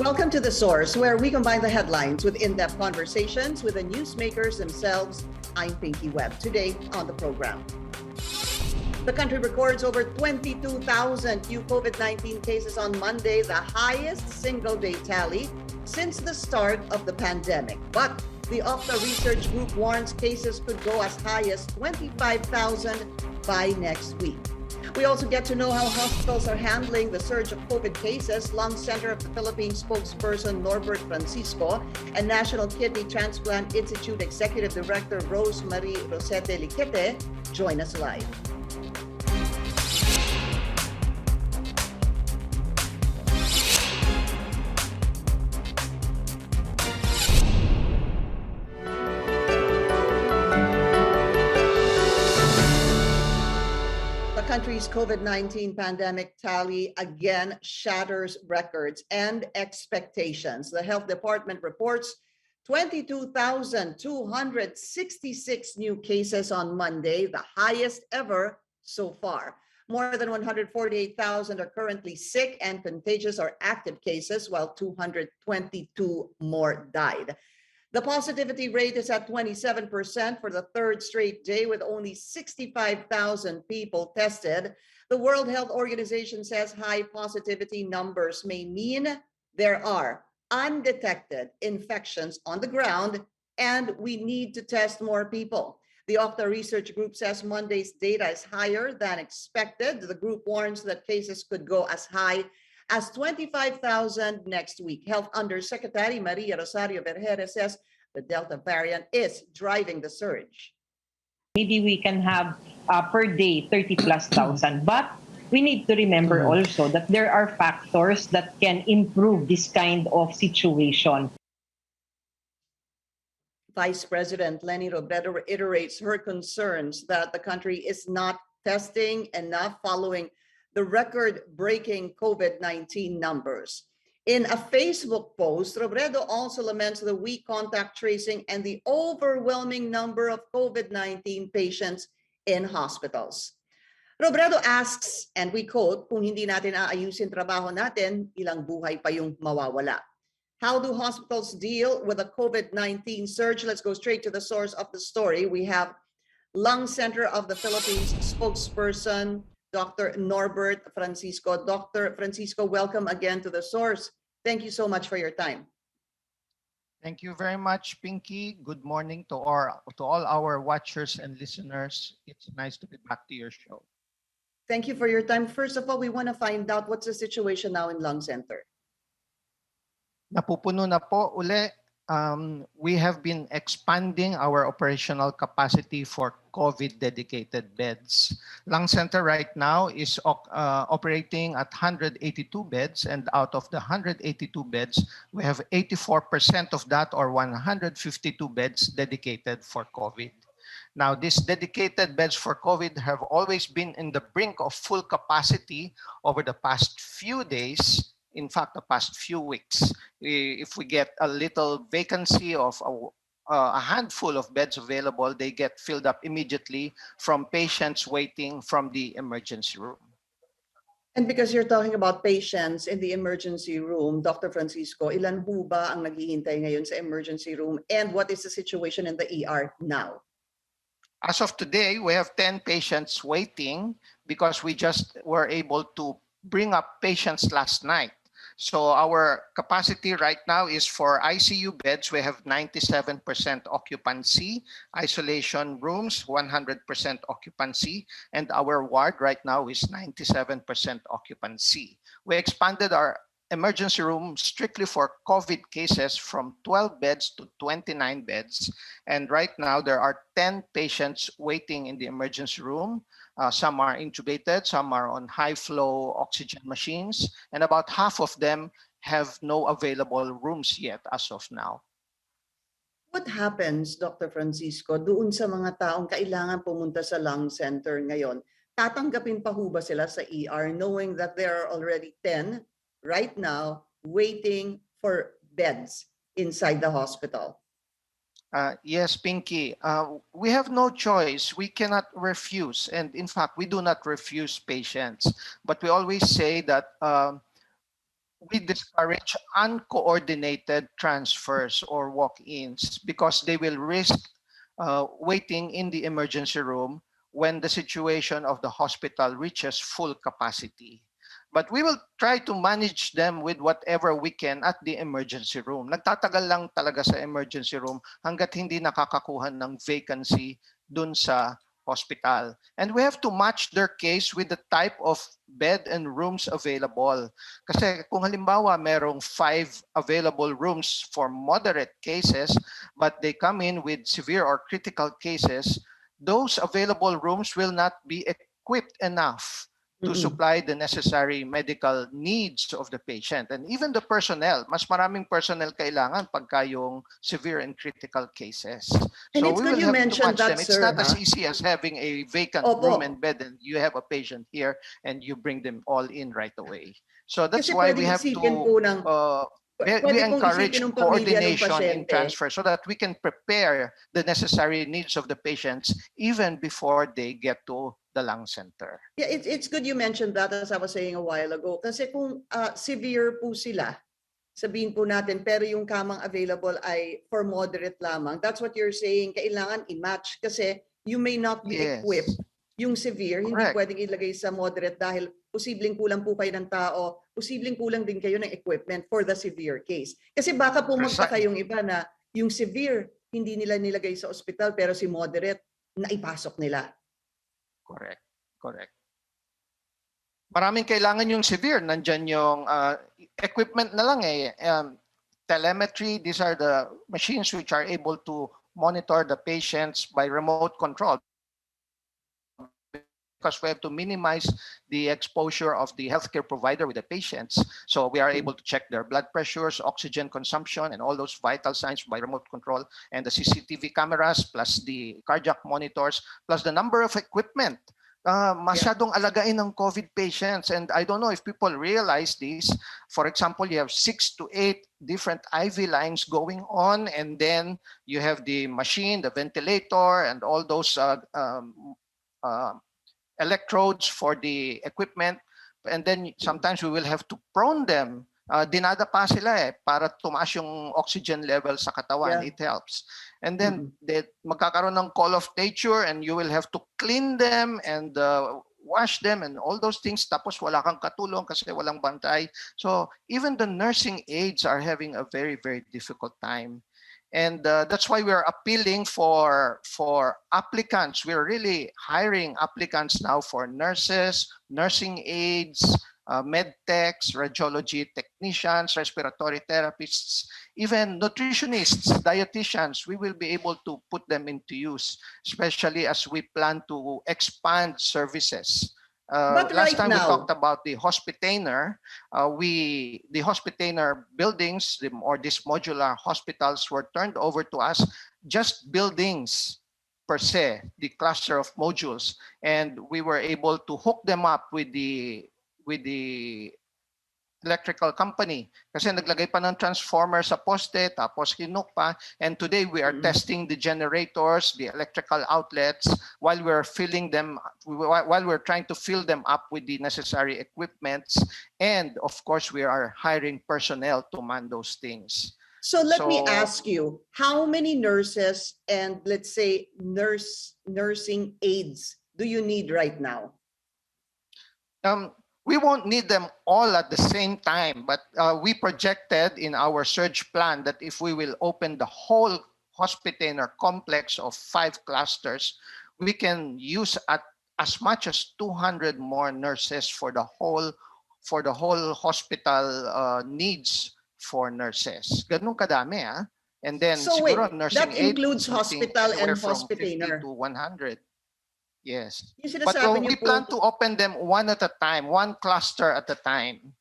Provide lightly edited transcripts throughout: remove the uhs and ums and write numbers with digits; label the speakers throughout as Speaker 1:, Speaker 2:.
Speaker 1: Welcome to The Source, where we combine the headlines with in-depth conversations with the newsmakers themselves. I'm Pinky Webb. Today on the program, the country records over 22,000 new COVID-19 cases on Monday, the highest single-day tally since the start of the pandemic. But the OCTA research group warns cases could go as high as 25,000 by next week. We also get to know how hospitals are handling the surge of COVID cases. Lung Center of the Philippines spokesperson Norbert Francisco and National Kidney Transplant Institute Executive Director Rosete Liquete join us live. The country's COVID-19 pandemic tally again shatters records and expectations. The Health Department reports 22,266 new cases on Monday, the highest ever so far. More than 148,000 are currently sick and contagious or active cases, while 222 more died. The positivity rate is at 27% for the third straight day, with only 65,000 people tested. The World Health Organization says high positivity numbers may mean there are undetected infections on the ground and we need to test more people. The OCTA research group says Monday's data is higher than expected. The group warns that cases could go as high as 25,000 next week. Health Undersecretary Maria Rosario Vergere says the Delta variant is driving the surge.
Speaker 2: Maybe we can have per day 30,000+, but we need to remember also that there are factors that can improve this kind of situation.
Speaker 1: Vice President Leni Robredo reiterates her concerns that the country is not testing enough following the record-breaking COVID-19 numbers. In a Facebook post, Robredo also laments the weak contact tracing and the overwhelming number of COVID-19 patients in hospitals. Robredo asks, and we quote, "Kung hindi natin aayusin trabaho natin, ilang buhay pa yung mawawala." How do hospitals deal with the COVID-19 surge? Let's go straight to the source of the story. We have Lung Center of the Philippines spokesperson Dr. Norbert Francisco. Dr. Francisco, welcome again to The Source. Thank you so much for your time.
Speaker 3: Thank you very much, Pinky. Good morning to all our watchers and listeners. It's nice to be back to your show.
Speaker 1: Thank you for your time. First of all, we want to find out what's the situation now in Lung Center.
Speaker 3: Napupuno na po uli. We have been expanding our operational capacity for COVID-dedicated beds. Lung Center right now is operating at 182 beds, and out of the 182 beds, we have 84% of that, or 152 beds, dedicated for COVID. Now, these dedicated beds for COVID have always been in the brink of full capacity over the past few days. In fact, the past few weeks. If we get a little vacancy of a handful of beds available, they get filled up immediately from patients waiting from the emergency room.
Speaker 1: And because you're talking about patients in the emergency room, Dr. Francisco, ilan po ba ang naghihintay ngayon sa emergency room, and what is the situation in the ER now?
Speaker 3: As of today, we have 10 patients waiting because we just were able to bring up patients last night. So our capacity right now is for ICU beds, we have 97% occupancy, isolation rooms, 100% occupancy, and our ward right now is 97% occupancy. We expanded our emergency room strictly for COVID cases from 12 beds to 29 beds. And right now there are 10 patients waiting in the emergency room. Some are intubated, some are on high flow oxygen machines, and about half of them have no available rooms yet as of now.
Speaker 1: What happens, Dr. Francisco, doon sa mga taong kailangan pumunta sa Lung Center ngayon? Tatanggapin pa ho ba sila sa ER knowing that there are already 10 right now waiting for beds inside the hospital?
Speaker 3: Yes, Pinky. We have no choice. We cannot refuse. And in fact, we do not refuse patients. But we always say that we discourage uncoordinated transfers or walk-ins because they will risk waiting in the emergency room when the situation of the hospital reaches full capacity. But we will try to manage them with whatever we can at the emergency room. Nagtatagal lang talaga sa emergency room hanggat hindi nakakakuha ng vacancy dun sa hospital. And we have to match their case with the type of bed and rooms available. Kasi kung halimbawa merong 5 available rooms for moderate cases, but they come in with severe or critical cases, those available rooms will not be equipped enough to supply the necessary medical needs of the patient. And even the personnel, mas maraming personnel kailangan pagka yung severe and critical cases.
Speaker 1: And
Speaker 3: So
Speaker 1: it's
Speaker 3: we
Speaker 1: good
Speaker 3: will
Speaker 1: you
Speaker 3: have to
Speaker 1: mentioned
Speaker 3: match
Speaker 1: that,
Speaker 3: them. It's
Speaker 1: sir,
Speaker 3: not as
Speaker 1: ha?
Speaker 3: easy as having a vacant
Speaker 1: Opo.
Speaker 3: room and bed and you have a patient here and you bring them all in right away. So that's
Speaker 1: Kasi
Speaker 3: why we
Speaker 1: pwedeng
Speaker 3: have
Speaker 1: isipin
Speaker 3: to
Speaker 1: po ng
Speaker 3: we
Speaker 1: pwede pong
Speaker 3: encourage
Speaker 1: isipin ng pamilya ng
Speaker 3: coordination in
Speaker 1: pasyente.
Speaker 3: transfer so that we can prepare the necessary needs of the patients even before they get to the lung center.
Speaker 1: Yeah, it's good you mentioned that, as I was saying a while ago. Kasi kung severe po sila, sabihin po natin, pero yung kamang available ay for moderate lamang. That's what you're saying. Kailangan i-match kasi you may not be
Speaker 3: Yes.
Speaker 1: equipped. Yung severe, hindi
Speaker 3: Correct.
Speaker 1: pwedeng ilagay sa moderate dahil posibleng kulang po kayo ng tao, posibleng kulang din kayo ng equipment for the severe case. Kasi baka po magtaka yung iba na yung severe, hindi nila nilagay sa ospital, pero si moderate, naipasok nila.
Speaker 3: Correct. Correct. Maraming kailangan yung severe. Nandyan yung equipment na lang eh. Telemetry, these are the machines which are able to monitor the patients by remote control because we have to minimize the exposure of the healthcare provider with the patients. So we are able to check their blood pressures, oxygen consumption, and all those vital signs by remote control, and the CCTV cameras, plus the cardiac monitors, plus the number of equipment. Masyadong alagain ng COVID patients. And I don't know if people realize this. For example, you have 6 to 8 different IV lines going on, and then you have the machine, the ventilator, and all those electrodes for the equipment, and then sometimes we will have to prone them. Dinadapa sila para tumaas yung oxygen level sa katawan.
Speaker 1: Yeah.
Speaker 3: It helps. And then magkakaroon ng call of nature and you will have to clean them and wash them and all those things. Tapos wala kang katulong kasi walang bantay. So even the nursing aides are having a very, very difficult time. And that's why we're appealing for applicants. We're really hiring applicants now for nurses, nursing aides, med techs, radiology technicians, respiratory therapists, even nutritionists, dietitians. We will be able to put them into use, especially as we plan to expand services.
Speaker 1: But
Speaker 3: Last
Speaker 1: right
Speaker 3: time
Speaker 1: now,
Speaker 3: we talked about the hospitainer. The hospitainer buildings or these modular hospitals were turned over to us, just buildings per se, the cluster of modules, and we were able to hook them up with the electrical company. Kasi naglagay pa ng transformer sa poste, tapos hinuk pa. And today we are testing the generators, the electrical outlets, while we're trying to fill them up with the necessary equipments. And of course, we are hiring personnel to man those things.
Speaker 1: So let me ask you, how many nurses and let's say nursing aides do you need right now?
Speaker 3: We won't need them all at the same time, but we projected in our surge plan that if we will open the whole hospitainer complex of 5 clusters, we can use as much as 200 more nurses for the whole hospital needs for nurses. Ganun kadami, ah. And then
Speaker 1: So wait,
Speaker 3: siguro nursing
Speaker 1: that
Speaker 3: aid,
Speaker 1: includes hospital and
Speaker 3: anywhere from 50
Speaker 1: hospitainer.
Speaker 3: to 100. Yes.
Speaker 1: Yung
Speaker 3: But
Speaker 1: sinasabi
Speaker 3: we
Speaker 1: niyo po,
Speaker 3: plan to open them one at a time, one cluster at a time.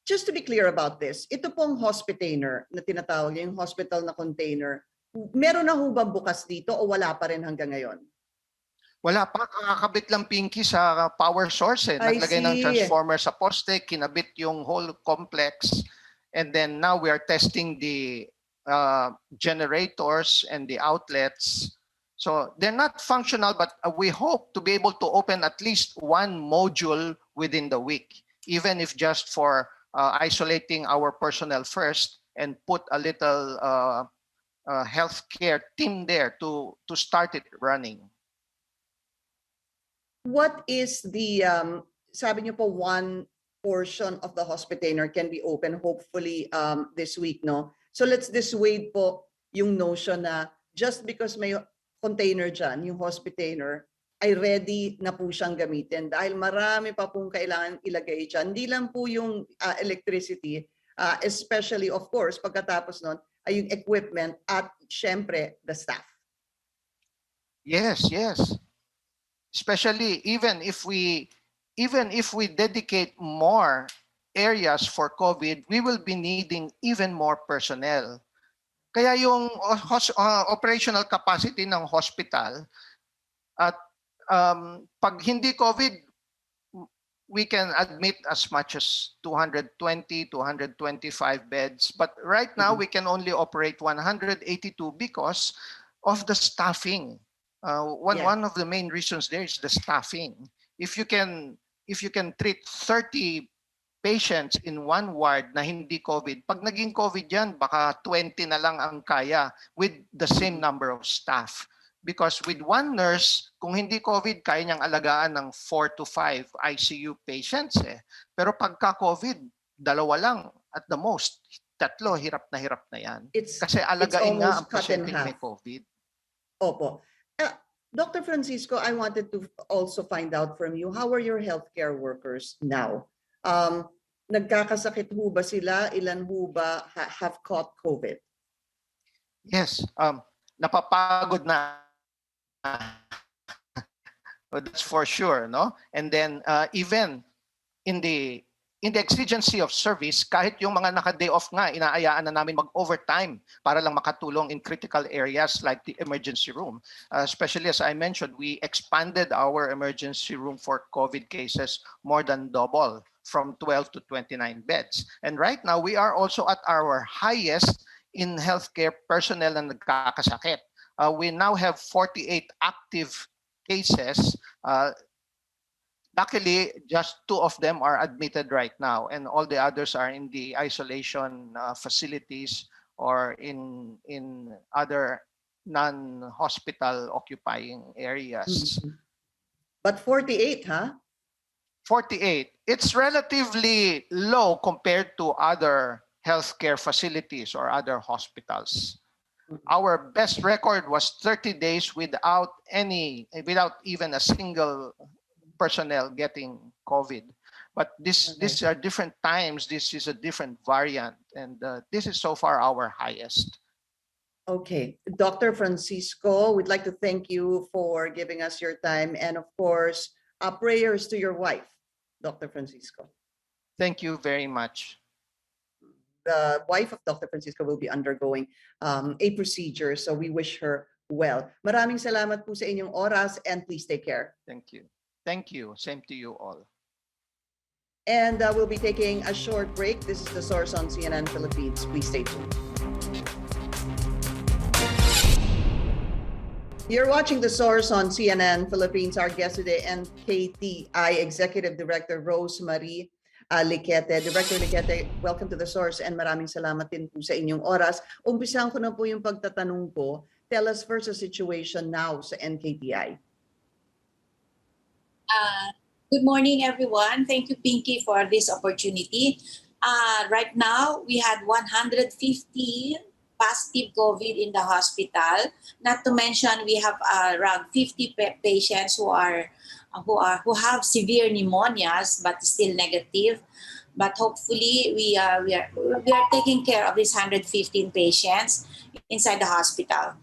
Speaker 1: just to be clear about this, ito pong hospitainer na tinatawag, yung hospital na container, meron na ho ba bukas dito o wala pa rin hanggang ngayon?
Speaker 3: Wala pa, kakakabit lang Pinky sa power source eh.
Speaker 1: I
Speaker 3: Naglagay ng
Speaker 1: see.
Speaker 3: transformer sa poste, kinabit yung whole complex. And then now we are testing the generators and the outlets. So they're not functional, but we hope to be able to open at least one module within the week, even if just for isolating our personnel first and put a little healthcare team there to start it running.
Speaker 1: What is the, sabi niyo po, one portion of the hospitainer can be open hopefully this week, no? So let's dissuade po yung notion na just because may container dyan, yung hospitainer, ay ready na po siyang gamitin dahil marami pa pong kailangan ilagay dyan. Hindi lang po yung electricity, especially of course pagkatapos nun ay yung equipment at syempre the staff.
Speaker 3: Yes, yes. Especially even if we dedicate more areas for COVID, we will be needing even more personnel. Kaya yung operational capacity ng hospital at pag hindi COVID, we can admit as much as 220, 225 beds. But right now, we can only operate 182 because of the staffing. One of the main reasons there is the staffing. If you can treat 30 patients in one ward na hindi COVID, pag naging COVID yan, baka 20 na lang ang kaya with the same number of staff. Because with one nurse, kung hindi COVID, kaya niyang alagaan ng 4 to 5 ICU patients. Pero pagka COVID, 2 lang at the most. 3, hirap na yan. Kasi alagain nga ang pasyenteng may COVID.
Speaker 1: Opo. Dr. Francisco, I wanted to also find out from you, how are your healthcare workers now? Nagkakasakit ho ba sila? Ilan ho ba have caught COVID?
Speaker 3: Yes, napapagod na. That's for sure, no? And then even in the exigency of service, kahit yung mga naka-day off nga, inaayaan na namin mag-overtime para lang makatulong in critical areas like the emergency room. Especially as I mentioned, we expanded our emergency room for COVID cases more than double, from 12 to 29 beds. And right now, we are also at our highest in healthcare personnel na nagkakasakit. We now have 48 active cases. Luckily, just 2 of them are admitted right now, and all the others are in the isolation facilities or in other non-hospital occupying areas.
Speaker 1: But 48, huh?
Speaker 3: 48. It's relatively low compared to other healthcare facilities or other hospitals. Our best record was 30 days without even a single personnel getting COVID. But these are different times. This is a different variant, and this is so far our highest.
Speaker 1: Okay, Dr. Francisco, we'd like to thank you for giving us your time, and of course, prayers to your wife, Dr. Francisco.
Speaker 3: Thank you very much.
Speaker 1: The wife of Dr. Francisco will be undergoing a procedure, so we wish her well. Maraming salamat po sa inyong oras, and please take care.
Speaker 3: Thank you. Thank you. Same to you all.
Speaker 1: And we'll be taking a short break. This is The Source on CNN Philippines. Please stay tuned. You're watching The Source on CNN Philippines. Our guest today, NKTI Executive Director Rosemary Liquete. Director Liquete, welcome to The Source, and maraming salamat din po sa inyong oras. Umpisahan ko na po yung pagtatanong ko. Tell us first the situation now sa NKTI.
Speaker 4: Good morning, everyone. Thank you, Pinky, for this opportunity. Right now, we had 150 positive COVID in the hospital. Not to mention, we have around 50 patients who have severe pneumonias but still negative. But hopefully, we are taking care of these 115 patients inside the hospital.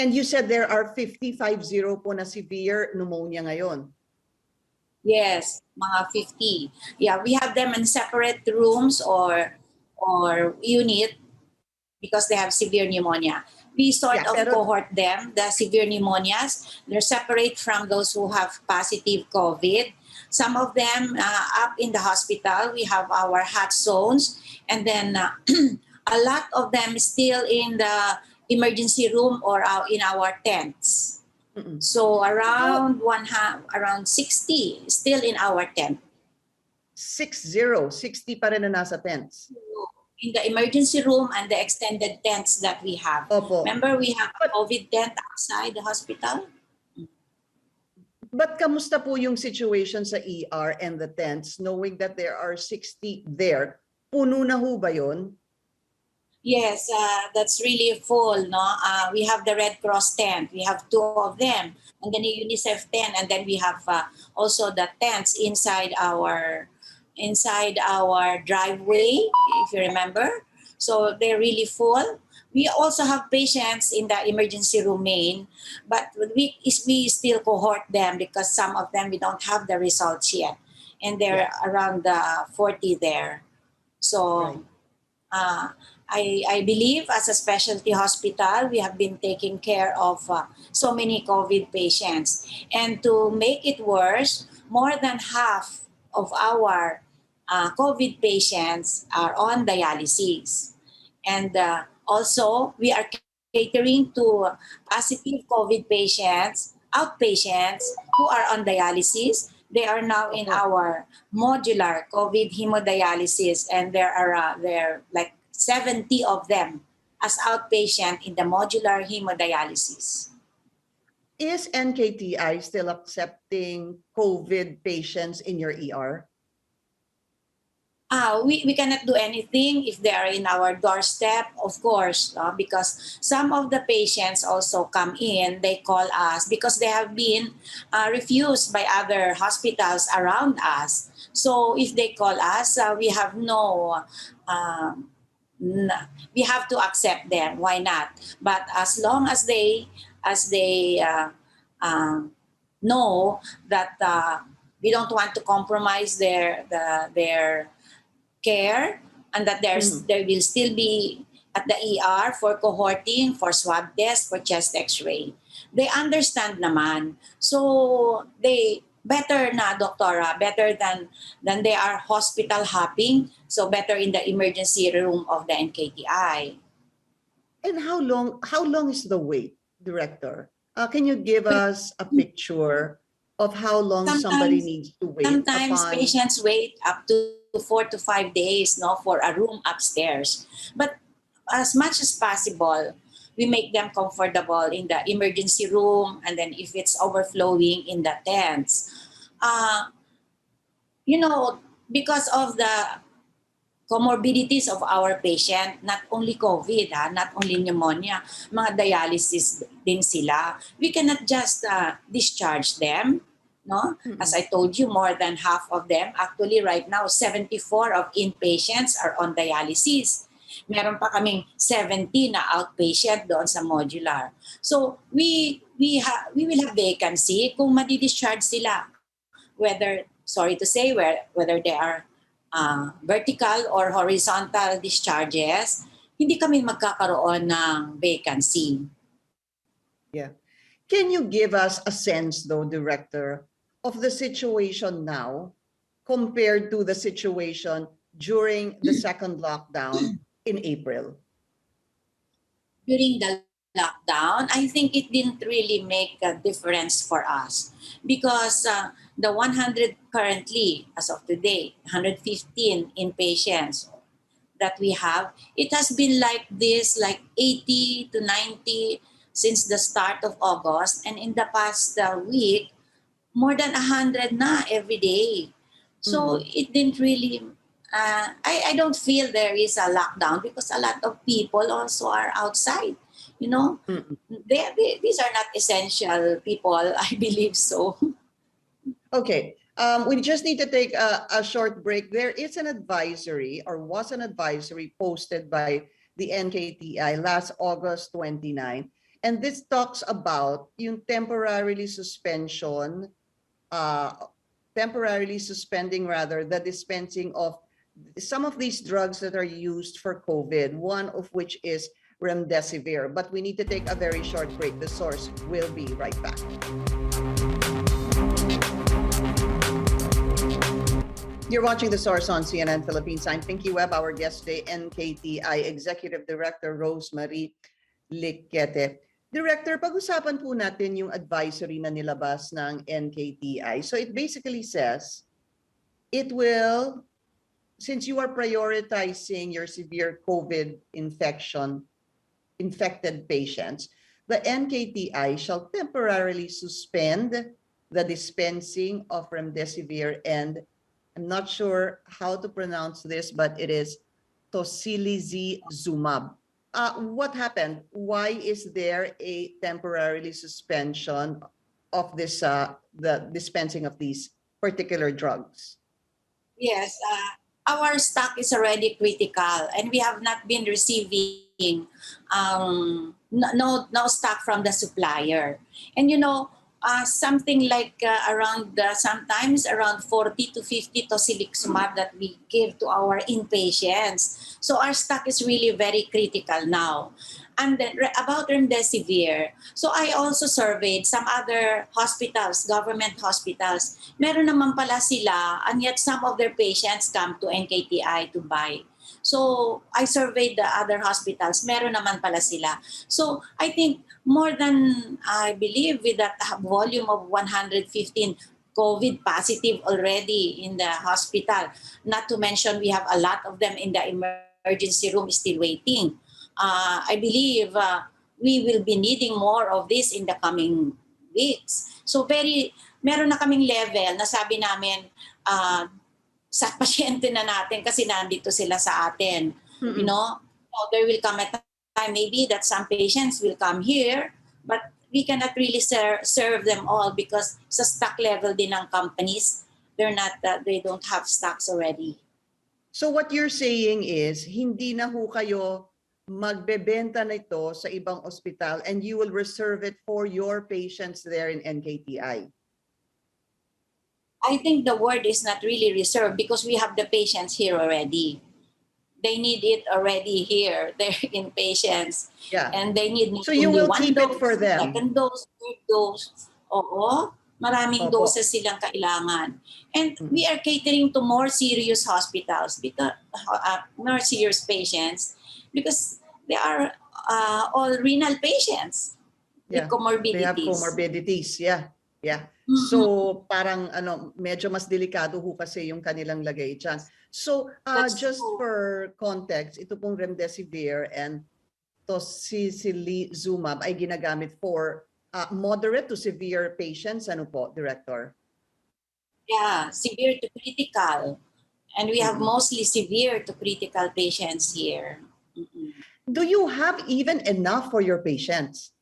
Speaker 1: And you said there are 50 po na severe pneumonia ngayon.
Speaker 4: Yes, mga 50. Yeah, we have them in separate rooms or unit because they have severe pneumonia. We sort of cohort them, the severe pneumonias. They're separate from those who have positive COVID. Some of them up in the hospital, we have our hot zones, and then a lot of them still in emergency room or in our tents.
Speaker 1: Mm-mm.
Speaker 4: So around 60 still in our tent.
Speaker 1: 60 pa rin na nasa tents.
Speaker 4: In the emergency room and the extended tents that we have.
Speaker 1: Opo.
Speaker 4: Remember, we have a COVID tent outside the hospital?
Speaker 1: But kamusta po yung situation sa ER and the tents, knowing that there are 60 there? Puno na ho ba yun?
Speaker 4: Yes, that's really full. No, we have the Red Cross tent. We have 2 of them, and then the UNICEF tent, and then we have also the tents inside our driveway, if you remember. So they're really full. We also have patients in the emergency room main, but we still cohort them because some of them we don't have the results yet, and they're around 40 there. So.
Speaker 1: Right.
Speaker 4: I believe as a specialty hospital, we have been taking care of so many COVID patients. And to make it worse, more than half of our COVID patients are on dialysis. And also, we are catering to positive COVID patients, outpatients who are on dialysis. They are now in our modular COVID hemodialysis, and there are like 70 of them as outpatient in the modular hemodialysis.
Speaker 1: Is NKTI still accepting COVID patients in your ER?
Speaker 4: We cannot do anything if they are in our doorstep, of course, because some of the patients also come in, they call us because they have been refused by other hospitals around us. So if they call us, we have we have to accept them. Why not? But as long as they know that we don't want to compromise their care, and that there will still be at the ER for cohorting, for swab test, for chest x-ray. They understand naman. So they better na, doktora, better than they are hospital hopping, so better in the emergency room of the NKTI.
Speaker 1: And how long is the wait, Director? Can you give us a picture of how long somebody needs to wait?
Speaker 4: Sometimes patients wait up to 4 to 5 days, for a room upstairs. But as much as possible, we make them comfortable in the emergency room, and then if it's overflowing, in the tents. Because of the comorbidities of our patient, not only COVID, not only pneumonia, mga dialysis din sila. We cannot just discharge them. No? As I told you, more than half of them, actually right now, 74 of inpatients are on dialysis. Meron pa kaming 70 na outpatient doon sa modular. So we will have vacancy kung madi-discharge sila. Whether they are vertical or horizontal discharges, hindi kami magkakaroon ng vacancy.
Speaker 1: Yeah. Can you give us a sense, though, Director, of the situation now compared to the situation during the second lockdown in April?
Speaker 4: During the lockdown, I think it didn't really make a difference for us because the 100 currently, as of today, 115 inpatients that we have, it has been like this, like 80 to 90 since the start of August, and in the past week, more than 100 na every day. So it didn't really, I don't feel there is a lockdown because a lot of people also are outside. These are not essential people, I believe so.
Speaker 1: Okay, we just need to take a short break. There is an advisory, or was an advisory posted by the NKTI last August 29. And this talks about yung temporarily suspending the dispensing of some of these drugs that are used for COVID, one of which is remdesivir. But we need to take a very short break. The source will be right back. You're watching The Source on CNN Philippines. I'm Pinky Webb. Our guest today, NKTI Executive Director Rosemary. Liquete. Director, pag-usapan po natin yung advisory na nilabas ng NKTI. So it basically says, it will, since you are prioritizing your severe COVID infected patients, the NKTI shall temporarily suspend the dispensing of remdesivir and I'm not sure how to pronounce this, but it is tocilizumab. What happened? Why is there a temporarily suspension of this, the dispensing of these particular drugs?
Speaker 4: Yes, our stock is already critical, and we have not been receiving no stock from the supplier. And something like around sometimes around 40 to 50 tocilizumab that we give to our inpatients. So our stock is really very critical now. And then about remdesivir, so I also surveyed some other hospitals, government hospitals. Meron naman pala sila, and yet some of their patients come to NKTI to buy. So I surveyed the other hospitals, meron naman pala sila. So I think more than, I believe, with that volume of 115 COVID positive already in the hospital, not to mention we have a lot of them in the emergency room still waiting. I believe we will be needing more of this in the coming weeks. So meron na kaming level na sabi namin sa pasyente na natin kasi nandito sila sa atin.
Speaker 1: Mm-mm.
Speaker 4: So there will come a time maybe that some patients will come here, but we cannot really serve them all because sa stock level din ng companies, they don't have stocks already.
Speaker 1: So what you're saying is, hindi na ho kayo magbebenta nito sa ibang ospital and you will reserve it for your patients there in NKTI?
Speaker 4: I think the word is not really reserved because we have the patients here already. They need it already here. They're in patients.
Speaker 1: Yeah.
Speaker 4: And they need
Speaker 1: So you
Speaker 4: only
Speaker 1: will
Speaker 4: one
Speaker 1: keep it
Speaker 4: dose,
Speaker 1: for them?
Speaker 4: second dose, third dose. Oo. Maraming
Speaker 1: Opo.
Speaker 4: doses silang kailangan. And we are catering to more serious hospitals, because more serious patients, because they are all renal patients with comorbidities.
Speaker 1: They have comorbidities, yeah.
Speaker 4: Mhm.
Speaker 1: So parang medyo mas delikado ho kasi yung kanilang lagay dyan. So
Speaker 4: That's
Speaker 1: just
Speaker 4: true.
Speaker 1: for context, ito pong remdesivir and tocilizumab ay ginagamit for moderate to severe patients. Ano po, Director?
Speaker 4: Yeah, severe to critical. And we have
Speaker 1: Mhm.
Speaker 4: mostly severe to critical patients here. Mhm.
Speaker 1: Do you have even enough for your patients?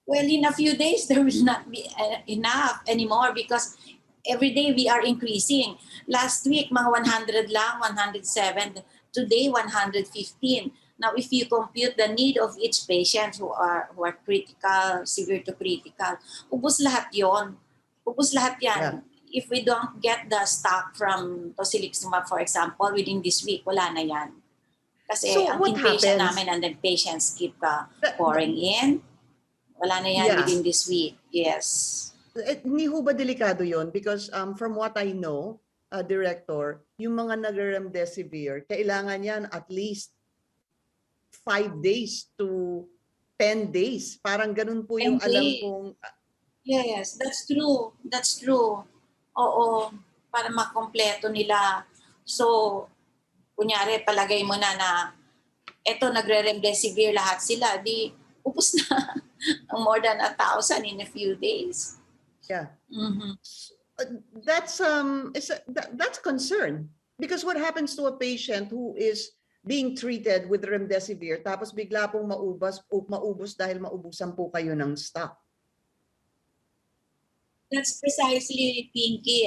Speaker 4: Well, in a few days, there will not be enough anymore because every day we are increasing. Last week, mga 100 lang, 107. Today, 115. Now, if you compute the need of each patient who are critical, severe to critical, ubos lahat yon. Ubos lahat yan.
Speaker 1: Yeah.
Speaker 4: If we don't get the stock from tocilizumab, for example, within this week, wala na yan. Kasi
Speaker 1: So
Speaker 4: ang
Speaker 1: what
Speaker 4: inpatient
Speaker 1: happens?
Speaker 4: namin and then patients keep pouring in. Wala na yan
Speaker 1: Yeah.
Speaker 4: within this week. Yes.
Speaker 1: Hindi ho ba delikado yon? Because from what I know, Director, yung mga nag-remdesivir, kailangan yan at least 5 days to 10 days. Parang ganun po yung
Speaker 4: 10
Speaker 1: alam
Speaker 4: days.
Speaker 1: kong...
Speaker 4: Yes, that's true. That's true. Oo, para makompleto nila. So, kunyari, palagay mo na eto nagre-remdesivir lahat sila, di upos na ang more than 1,000 in a few days.
Speaker 1: Yeah.
Speaker 4: Mhm.
Speaker 1: That's concern. Because what happens to a patient who is being treated with remdesivir tapos bigla pong maubos dahil maubusan po kayo ng stock?
Speaker 4: That's precisely, Pinky.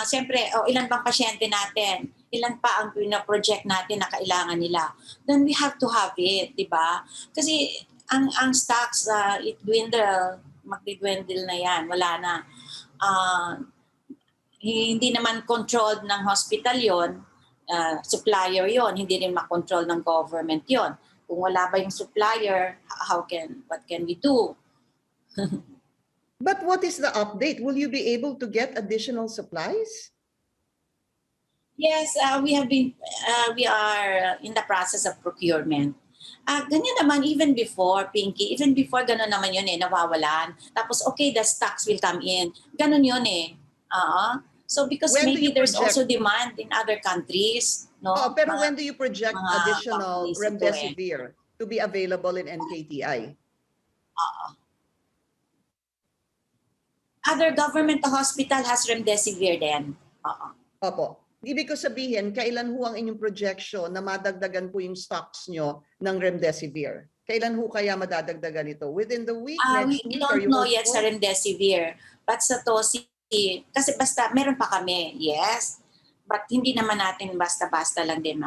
Speaker 4: Siyempre, ilan bang pasyente natin? Ilan pa ang pina-project natin na kailangan nila? Then we have to have it, di ba? Kasi ang stocks, it dwindle, magdi-dwindle na yan, wala na. Hindi naman controlled ng hospital yon, supplier yon, hindi rin makontrol ng government yon. Kung wala ba yung supplier, what can we do?
Speaker 1: But what is the update? Will you be able to get additional supplies?
Speaker 4: Yes, we are in the process of procurement. Ganyan naman even before, Pinky. Even before, ganun naman yun nawawalan. Tapos, okay, the stocks will come in. Ganun yun So, because
Speaker 1: When do
Speaker 4: maybe
Speaker 1: you
Speaker 4: there's
Speaker 1: project-
Speaker 4: also demand in other countries, no?
Speaker 1: Oh, pero
Speaker 4: Mga-
Speaker 1: when do you project
Speaker 4: mga
Speaker 1: additional
Speaker 4: companies ito
Speaker 1: remdesivir to be available in NKTI?
Speaker 4: Other government hospital has remdesivir din.
Speaker 1: Opo. Ibig ko sabihin, kailan ho ang inyong projection na madagdagan po yung stocks nyo ng remdesivir? Kailan ho kaya madadagdagan ito? Within the week,
Speaker 4: We
Speaker 1: next week? Are
Speaker 4: don't
Speaker 1: you
Speaker 4: know yet sa
Speaker 1: hopeful?
Speaker 4: remdesivir. But sa tosi, kasi basta meron pa kami, yes. But hindi naman natin basta-basta lang din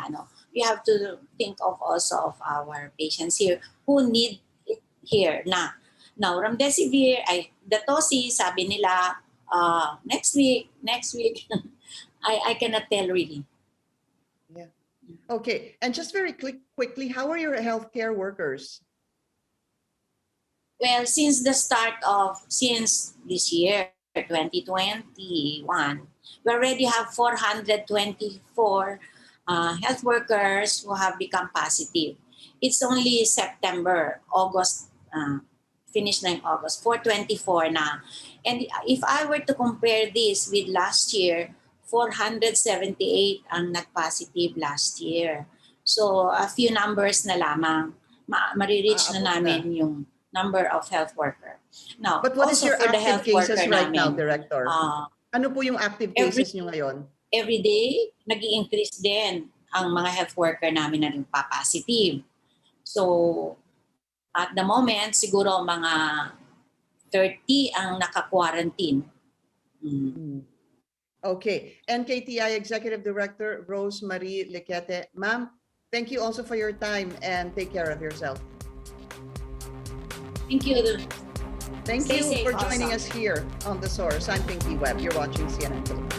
Speaker 4: We have to think of also of our patients here who need it here na. Now, remdesivir, the tosi, sabi nila, next week. I cannot tell really.
Speaker 1: Yeah. Okay. And just very quickly, how are your healthcare workers?
Speaker 4: Well, since this year, 2021, we already have 424 health workers who have become positive. It's only September, August, finish na yung August, 424 na. And if I were to compare this with last year, 478 ang nag-positive last year. So, a few numbers na lamang, marireach na namin yung number of health worker. Now,
Speaker 1: But what is
Speaker 4: also
Speaker 1: your
Speaker 4: for the
Speaker 1: active
Speaker 4: health
Speaker 1: cases
Speaker 4: worker
Speaker 1: right now,
Speaker 4: namin,
Speaker 1: Director? Ano po yung active cases nyo ngayon?
Speaker 4: every day, nag-i-increase din ang mga health worker namin na nagpa-positive. So, at the moment, siguro mga 30 ang naka-quarantine.
Speaker 1: Okay. NKTI Executive Director Rosemarie Liquete. Ma'am, thank you also for your time and take care of yourself.
Speaker 4: Thank you.
Speaker 1: Thank
Speaker 4: Stay
Speaker 1: you
Speaker 4: safe
Speaker 1: for joining
Speaker 4: also.
Speaker 1: us here on The Source. I'm Pinky Webb. You're watching CNN Philippines.